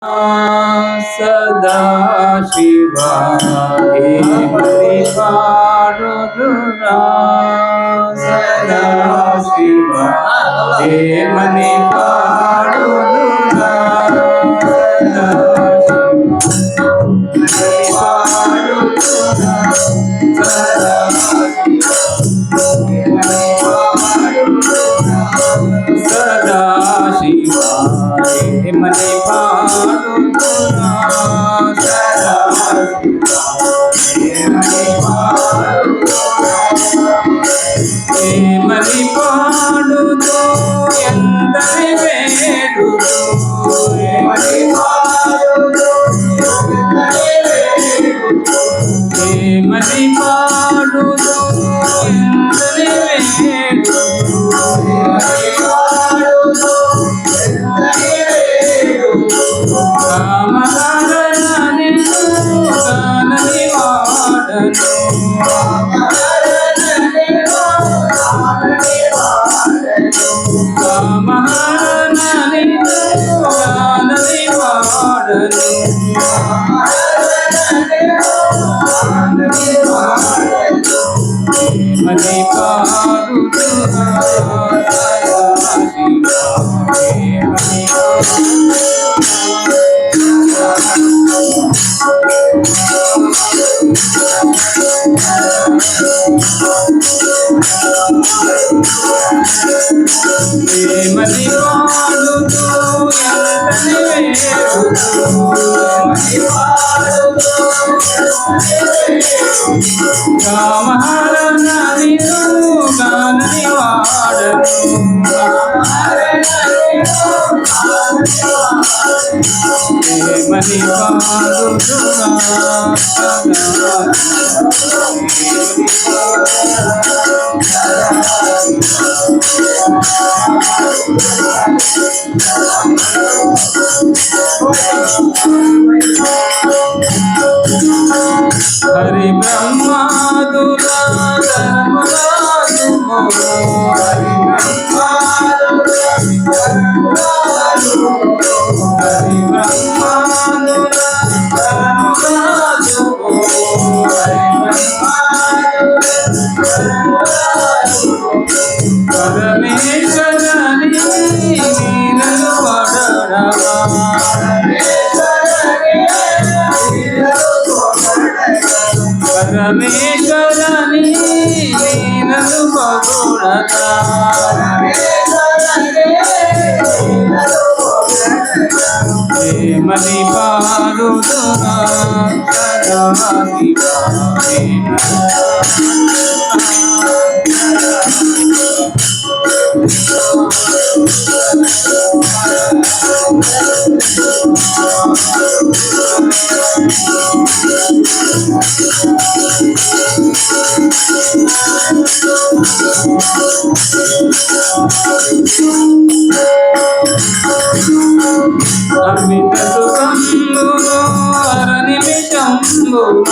सदा शिवा हे हरि पारुदुरा सदा शिवा हे मनि पारुदुरा सदा शिवा हे मनि पारुदुरा మని పాడుతూ ఎంతని వేడుతూ మని పాడుతూ ఎంతని వేడుతూ కామహరణని కానని వాడను కామహరణని కానని వాడను మని పాడుతున్నా మని పాడుతూ ఎంతని కామహరణని కానని వాడను మని పాడుతున్నా హరి బ్రహ్మాదులా ధర్మరాజుమో హరి బ్రహ్మాదులా ధర్మరాజుమో పరమేశ్వరని నీరలు పడడవా పరమేశ్వరని నీరలు పగుడతా మని పాడుతున్నా సదా శివా అమిత సుఖంబును అరనిమిషంబునా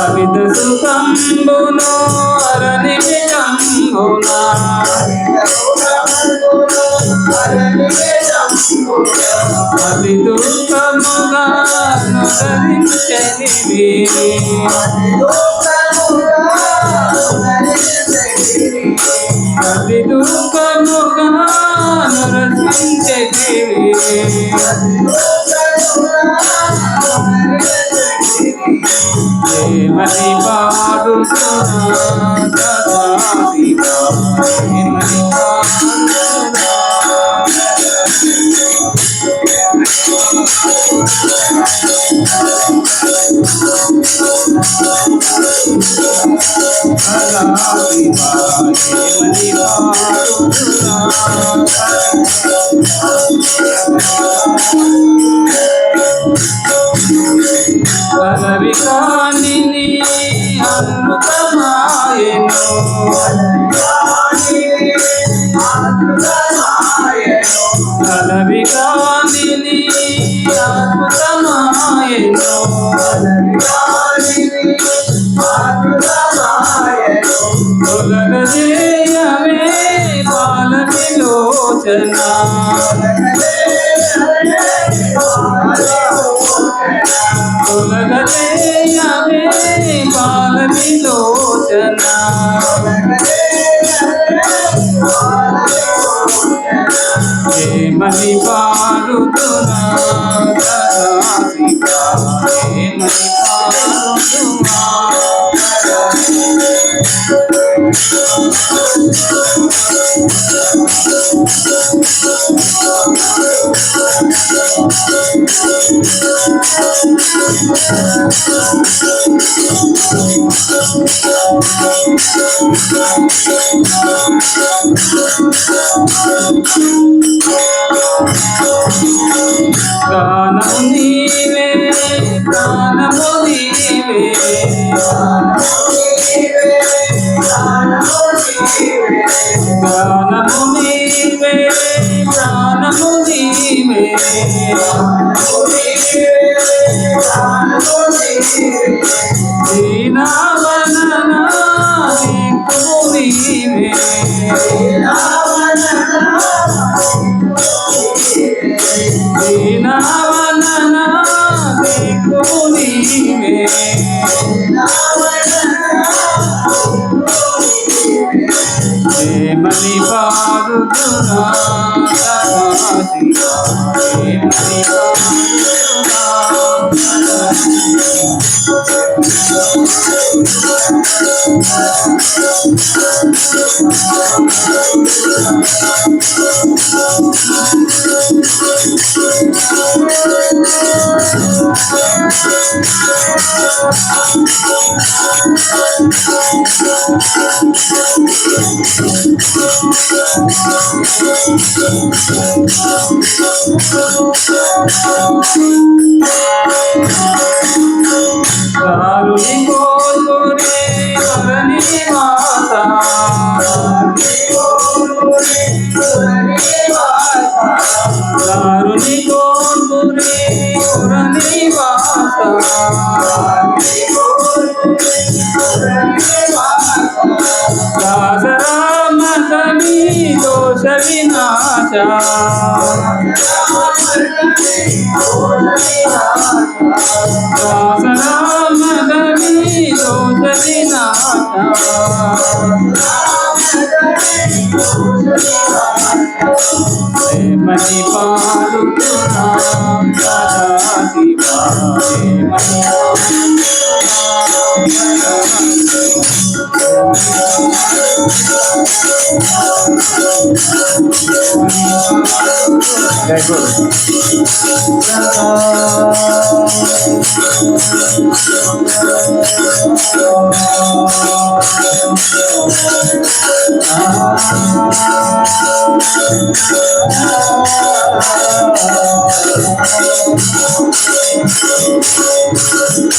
అమిత సుఖంబును అరనిమిషంబునా అతి దుఃఖముగా ధరించనివి అతి దుఃఖముగా నరసించెదివి మని పాడుతున్నా సదా శివా మని పాడుతున్నా అలవికానిని అమృతమాయను అలవికానిని అమృతమాయను తొలగజేయమే పాలనే విలోచన తొలగలేయవే బాల విలోచన ఏమని పాడుతున్నా సదాశివా ఏమని పాడుతున్నా గానము నీవే ప్రాణము నీవే గానము నీవే ప్రాణము నీవే దీనవదన దిక్కు నీవే దీనవదన దిక్కు నీవే ఏమని పాడుతున్నా సదాశివా ఏమని పాడుతున్నా కారుని కోరునే వరని మాత కారుని కోరునే వరని మాత రాజరామతని దోష వినాశ రాజరామతని దోష వినాశ ఏమని పాడుతున్నా సదాశివా ఏమని Very good.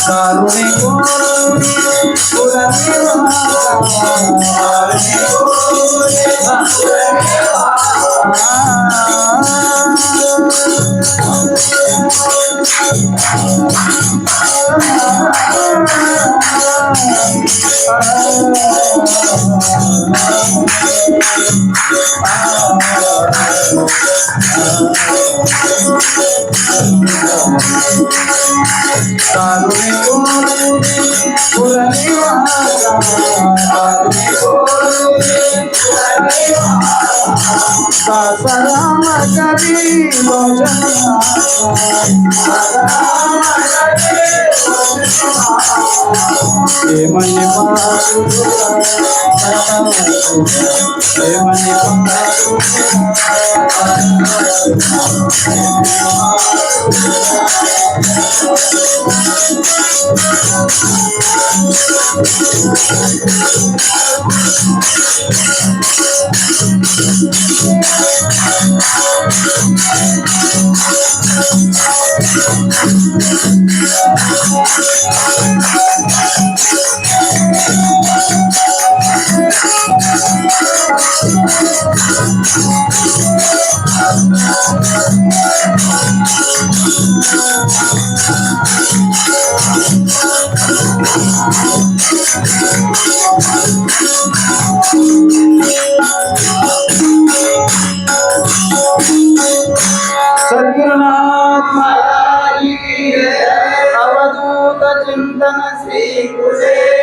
కారుని కోరుని ఏమని చింతన శ్రీ గురుదేవ